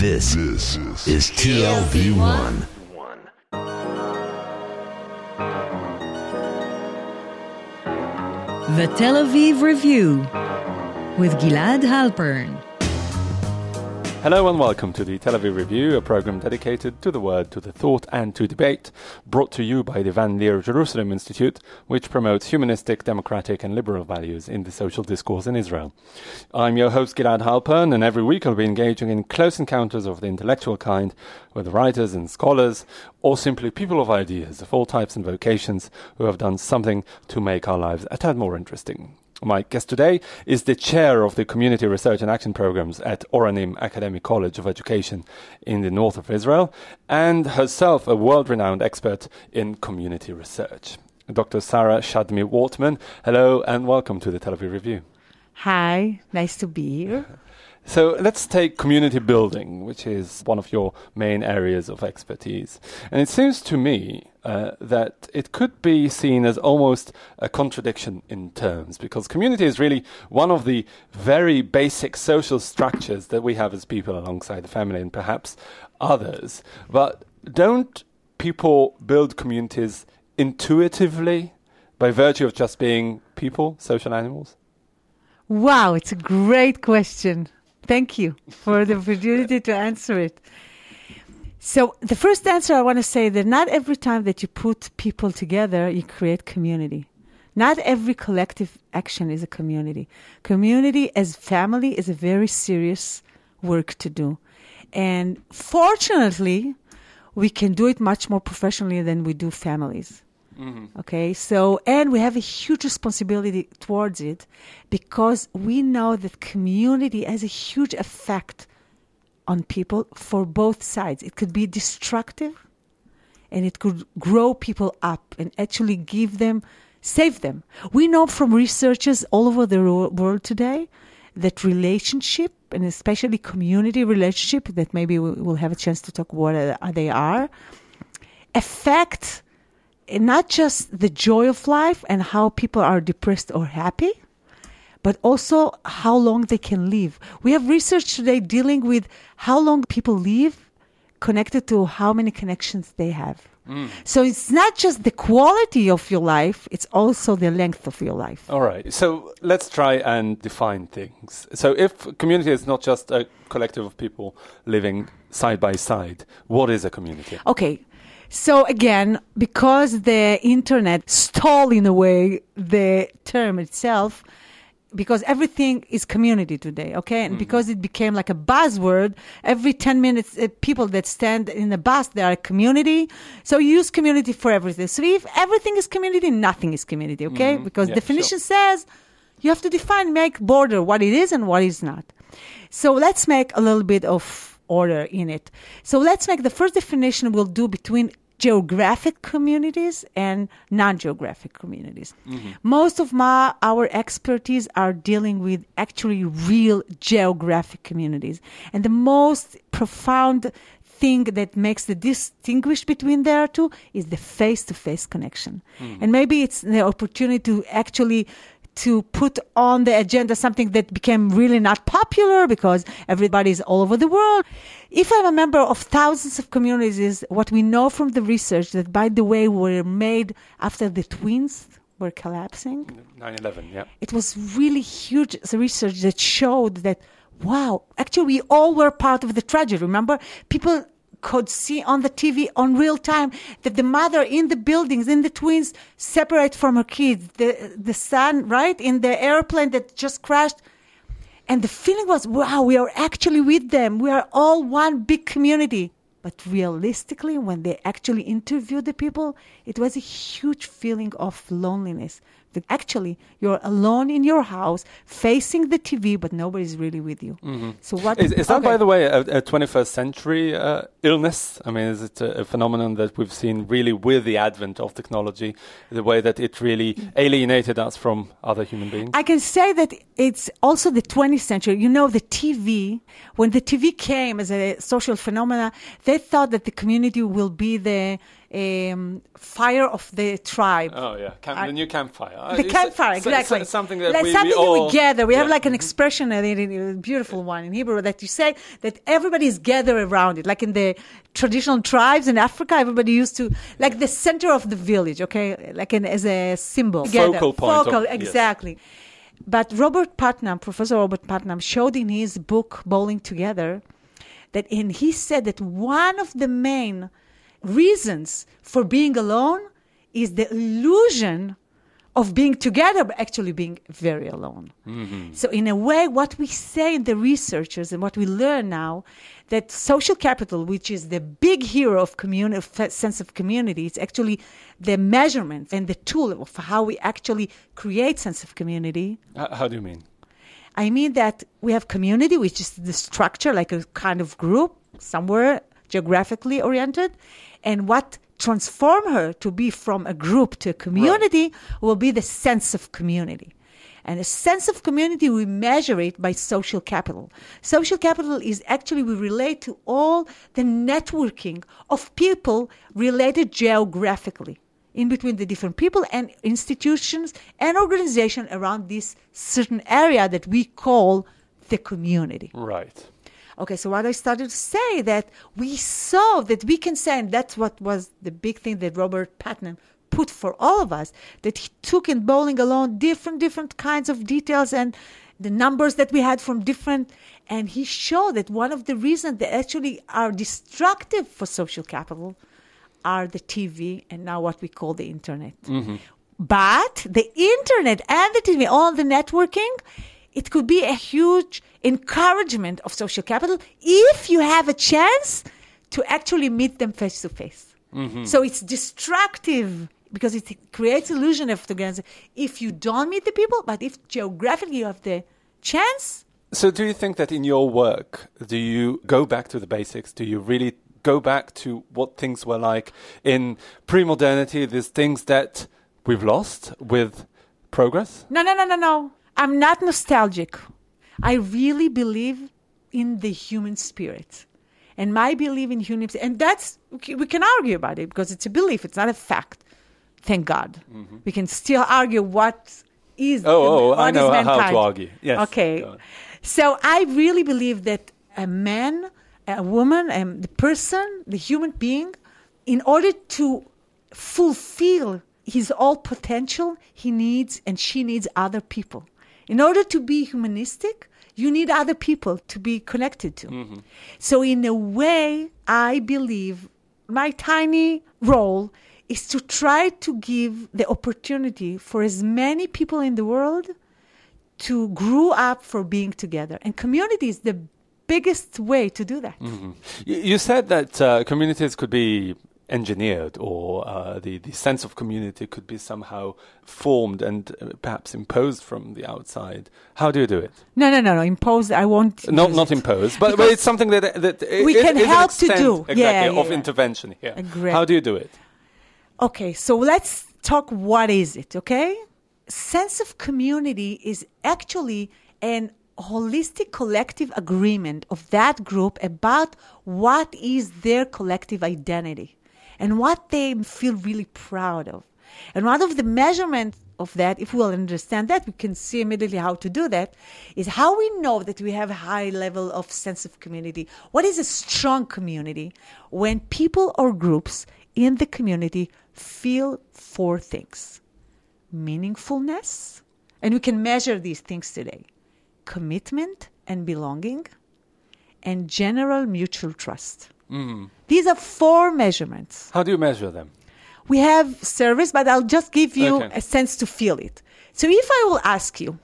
This is TLV1. The Tel Aviv Review with Gilad Halpern. Hello and welcome to the Tel Aviv Review, a program dedicated to the word, to the thought and to debate, brought to you by the Van Leer Jerusalem Institute, which promotes humanistic, democratic and liberal values in the social discourse in Israel. I'm your host Gilad Halpern, and every week I'll be engaging in close encounters of the intellectual kind with writers and scholars, or simply people of ideas of all types and vocations who have done something to make our lives a tad more interesting. My guest today is the chair of the Community Research and Action Programs at Oranim Academic College of Education in the north of Israel, and herself a world-renowned expert in community research. Dr. Sara Shadmi-Wortman, hello and welcome to the Tel Aviv Review. Hi, nice to be here. So let's take community building, which is one of your main areas of expertise. And it seems to me that it could be seen as almost a contradiction in terms, because community is really one of the very basic social structures that we have as people alongside the family and perhaps others. But don't people build communities intuitively by virtue of just being people, social animals? Wow, it's a great question. Thank you for the opportunity to answer it. So the first answer I want to say that not every time that you put people together, you create community. Not every collective action is a community. Community as family is a very serious work to do. And fortunately, we can do it much more professionally than we do families. Mm-hmm. Okay, so, and we have a huge responsibility towards it because we know that community has a huge effect on people for both sides. It could be destructive and it could grow people up and actually give them, save them. We know from researchers all over the world today that relationship, and especially community relationship, that maybe we'll have a chance to talk what they are, affect not just the joy of life and how people are depressed or happy, but also how long they can live. We have research today dealing with how long people live connected to how many connections they have. So it's not just the quality of your life, it's also the length of your life. All right. So let's try and define things. So if community is not just a collective of people living side by side, what is a community? Okay. So again, because the internet stole in a way the term itself, because everything is community today, okay? And because it became like a buzzword, every 10 minutes, people that stand in a bus, they are a community. So you use community for everything. So if everything is community, nothing is community, okay? Because definition says you have to define, make border what it is and what is not. So let's make a little bit of order in it. So let's make the first definition we'll do between geographic communities and non-geographic communities. Most of our expertise are dealing with actually real geographic communities. And the most profound thing that makes the distinguish between there two is the face-to-face connection. And maybe it's the opportunity to actually to put on the agenda something that became really not popular because everybody's all over the world. If I'm a member of thousands of communities, what we know from the research that, by the way, were made after the twins were collapsing. 9/11, yeah. It was really huge research that showed that, wow, actually we all were part of the tragedy. Remember, people could see on the TV on real time that the mother in the buildings, in the twins, separate from her kids. The son, right, in the airplane that just crashed. And the feeling was, wow, we are actually with them. We are all one big community. But realistically, when they actually interviewed the people, it was a huge feeling of loneliness. That actually, you're alone in your house, facing the TV, but nobody's really with you. So what is that, by the way, a 21st century illness? I mean, is it a phenomenon that we've seen really with the advent of technology, the way that it really alienated us from other human beings? I can say that it's also the 20th century. You know, the TV, when the TV came as a social phenomena, they thought that the community will be the fire of the tribe. Oh, yeah. The new campfire. The campfire, exactly. Something that like we something all... that we gather. We have Yeah. like an expression, a beautiful one in Hebrew, that you say that everybody is gathered around it. Like in the traditional tribes in Africa, everybody used to, like the center of the village, okay? Like as a symbol. Focal point. Focal, Yes. exactly. But Professor Robert Putnam showed in his book, Bowling Together, he said that one of the main reasons for being alone is the illusion of being together, but actually being very alone. Mm-hmm. So in a way, what we say in the researchers and what we learn now, that social capital, which is the big hero of sense of community, it's actually the measurement and the tool of how we actually create sense of community. How do you mean? I mean that we have community, which is the structure, like a kind of group, somewhere geographically oriented. And what transform her to be from a group to a community will be the sense of community. And a sense of community, we measure it by social capital. Social capital is actually, we relate to all the networking of people related geographically in between the different people and institutions and organizations around this certain area that we call the community. Right. Okay, so what I started to say that we saw that we can say, and that's what was the big thing that Robert Putnam put for all of us, that he took in Bowling Alone different kinds of details and the numbers that we had from different, and he showed that one of the reasons that actually are destructive for social capital are the TV and now what we call the internet. Mm-hmm. But the internet and the TV, all the networking, it could be a huge encouragement of social capital if you have a chance to actually meet them face to face. Mm-hmm. So it's destructive because it creates illusion of togetherness if you don't meet the people, but if geographically you have the chance. So do you think that in your work, do you go back to the basics? Do you really go back to what things were like in pre-modernity, these things that we've lost with progress? No. I'm not nostalgic. I really believe in the human spirit. And my belief in human spirit, and that's, we can argue about it because it's a belief, it's not a fact. Thank God. Mm-hmm. We can still argue what is I know how to argue. Yes. Okay. So I really believe that a man, a woman, the person, the human being, in order to fulfill his all potential, he needs and she needs other people. In order to be humanistic, you need other people to be connected to. Mm-hmm. So in a way, I believe my tiny role is to try to give the opportunity for as many people in the world to grow up for being together. And community is the biggest way to do that. Mm-hmm. You said that communities could be engineered, or the sense of community could be somehow formed and perhaps imposed from the outside. How do you do it? No. Imposed, I won't. Not imposed, but it's something that we can help to do. Exactly, intervention here. Agree. How do you do it? Okay, so let's talk what is it, okay? Sense of community is actually an holistic collective agreement of that group about what is their collective identity and what they feel really proud of. And one of the measurements of that, if we will understand that, we can see immediately how to do that, is how we know that we have a high level of sense of community. What is a strong community? When people or groups in the community feel four things. Meaningfulness, and we can measure these things today. Commitment and belonging, and general mutual trust. Mm. These are four measurements. How do you measure them? We have surveys, but I'll just give you a sense to feel it. So if I will ask you,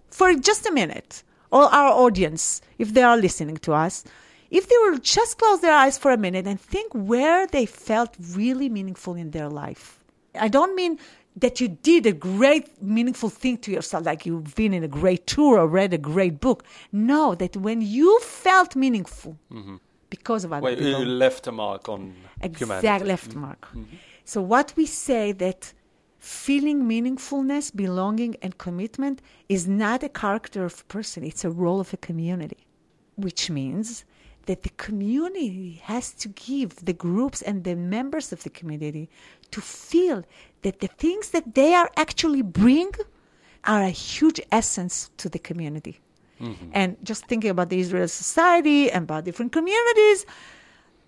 for just a minute, or our audience, if they are listening to us, if they will just close their eyes for a minute and think where they felt really meaningful in their life. I don't mean that you did a great, meaningful thing to yourself, like you've been in a great tour or read a great book. No, that when you felt meaningful because of other people. You left a mark on humanity. Exactly, left mark. Mm-hmm. So what we say that feeling meaningfulness, belonging, and commitment is not a character of a person. It's a role of a community, which means that the community has to give the groups and the members of the community to feel that the things that they are actually bring are a huge essence to the community. Mm-hmm. And just thinking about the Israeli society and about different communities,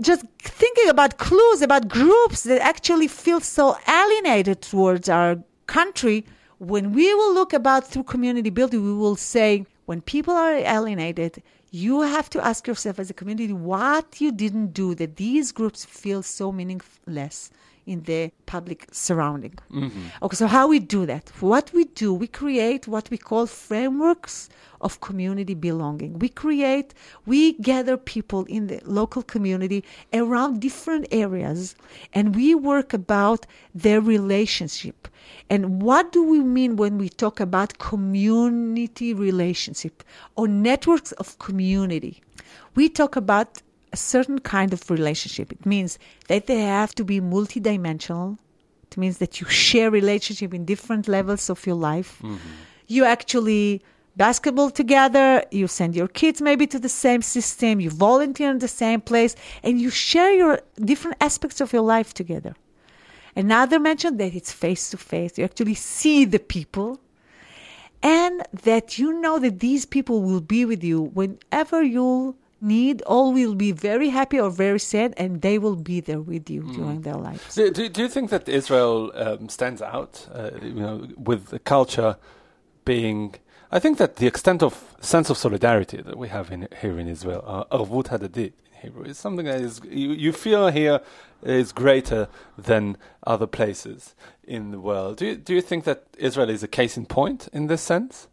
just thinking about clues, about groups that actually feel so alienated towards our country, when we will look about through community building, we will say, when people are alienated, you have to ask yourself as a community what you didn't do that these groups feel so meaningless in the public surrounding. Mm-hmm. Okay, so how we do that? What we do, we create what we call frameworks of community belonging. We gather people in the local community around different areas, and we work about their relationship. And what do we mean when we talk about community relationship or networks of community? We talk about a certain kind of relationship. It means that they have to be multidimensional. It means that you share relationship in different levels of your life. Mm-hmm. You actually basketball together, you send your kids maybe to the same system, you volunteer in the same place, and you share your different aspects of your life together. Another mention that it's face-to-face. You actually see the people, and that you know that these people will be with you whenever you'll need, all will be very happy or very sad, and they will be there with you during their lives. Do you think that Israel stands out, with the culture being... I think that the extent of sense of solidarity that we have here in Israel, arvut hadadit in Hebrew, is something that is you feel here is greater than other places in the world. Do you think that Israel is a case in point in this sense?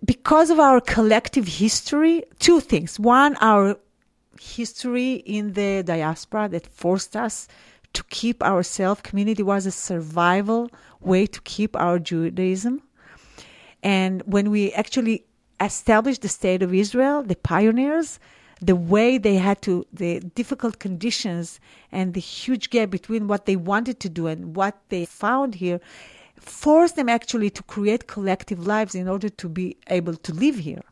Because of our collective history, two things. One, our history in the diaspora that forced us to keep ourselves. Community was a survival way to keep our Judaism. And when we actually established the State of Israel, the pioneers, the way they had to, the difficult conditions and the huge gap between what they wanted to do and what they found here, forced them actually to create collective lives in order to be able to live here.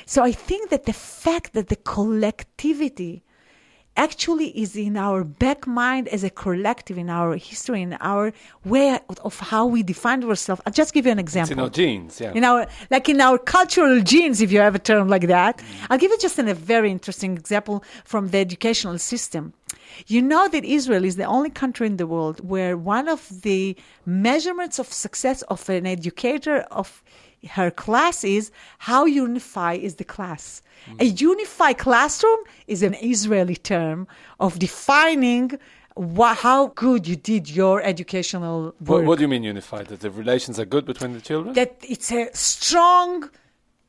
So I think that the fact that the collectivity actually is in our back mind as a collective, in our history, in our way of how we define ourselves. I'll just give you an example. It's in our genes, yeah. In our cultural genes, if you have a term like that. I'll give you just a very interesting example from the educational system. You know that Israel is the only country in the world where one of the measurements of success of an educator of her class is how unified is the class. A unified classroom is an Israeli term of defining how good you did your educational work. What do you mean unified? That the relations are good between the children? That it's a strong...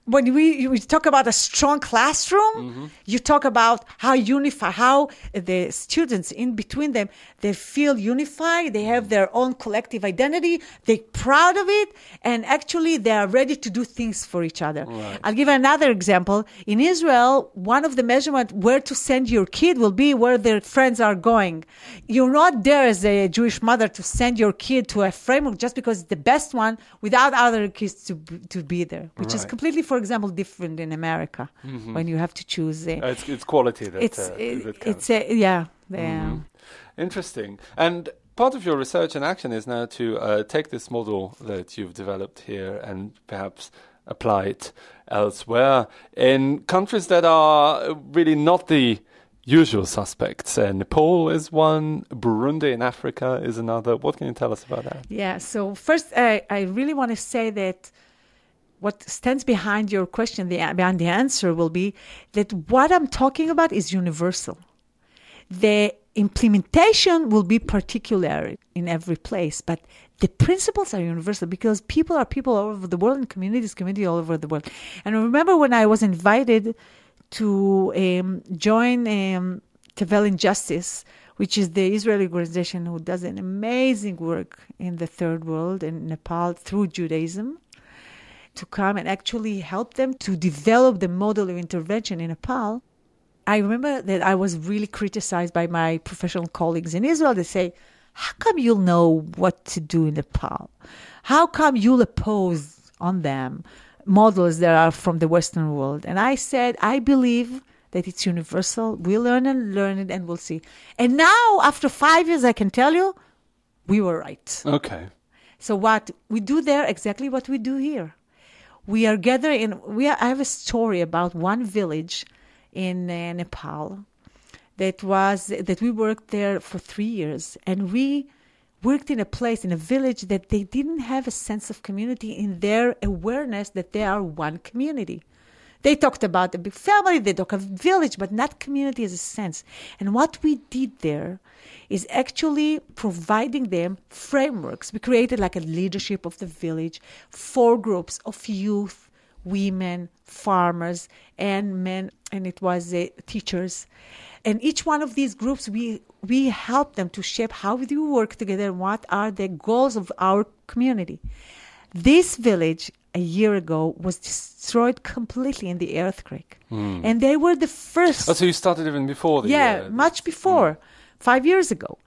When we talk about a strong classroom, you talk about how the students in between them, they feel unified, they have their own collective identity, they're proud of it, and actually they are ready to do things for each other. Right. I'll give another example. In Israel, one of the measurements where to send your kid will be where their friends are going. You're not there as a Jewish mother to send your kid to a framework just because it's the best one without other kids to be there, which is completely, for example, different in America when you have to choose. It's quality that counts. Interesting. And part of your research and action is now to take this model that you've developed here and perhaps apply it elsewhere in countries that are really not the usual suspects. Nepal is one, Burundi in Africa is another. What can you tell us about that? Yeah, so first I really want to say that what stands behind your question, behind the answer will be that what I'm talking about is universal. The implementation will be particular in every place, but the principles are universal because people are people all over the world and communities all over the world. And I remember when I was invited to join Tevel in Justice, which is the Israeli organization who does an amazing work in the third world in Nepal through Judaism, to come and actually help them to develop the model of intervention in Nepal. I remember that I was really criticized by my professional colleagues in Israel. They say, how come you'll know what to do in Nepal? How come you'll oppose on them models that are from the Western world? And I said, I believe that it's universal. We'll learn it, and we'll see. And now, after 5 years, I can tell you, we were right. Okay. So what we do there, exactly what we do here. We are gathering. I have a story about one village in Nepal that we worked there for 3 years, and we worked in a village that they didn't have a sense of community in their awareness that they are one community. They talked about a big family, they talked about village, but not community as a sense. And what we did there is actually providing them frameworks. We created like a leadership of the village, 4 groups of youth, women, farmers, and men, and it was teachers. And each one of these groups, we help them to shape how we do work together and what are the goals of our community. This village, a year ago, was destroyed completely in the earthquake. And they were the first. Oh, so you started even before? Much before, 5 years ago.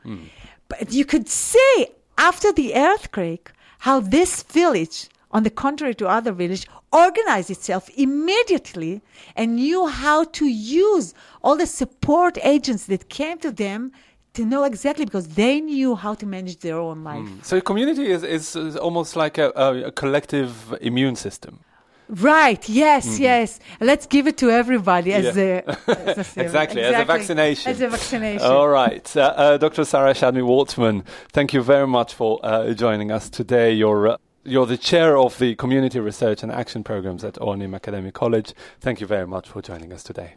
But you could see after the earthquake how this village, on the contrary to other villages, organized itself immediately and knew how to use all the support agents that came to them to know exactly, because they knew how to manage their own life. So community is almost like a collective immune system. Right, yes. Let's give it to everybody as exactly, as a vaccination. As a vaccination. All right. Dr. Sara Shadmi-Wortman, thank you very much for joining us today. You're the chair of the Community Research and Action Programs at Oranim Academic College. Thank you very much for joining us today.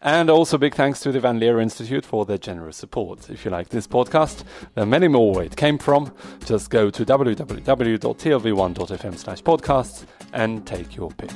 And also big thanks to the Van Leer Institute for their generous support. If you like this podcast, there are many more where it came from. Just go to www.tlv1.fm/podcasts and take your pick.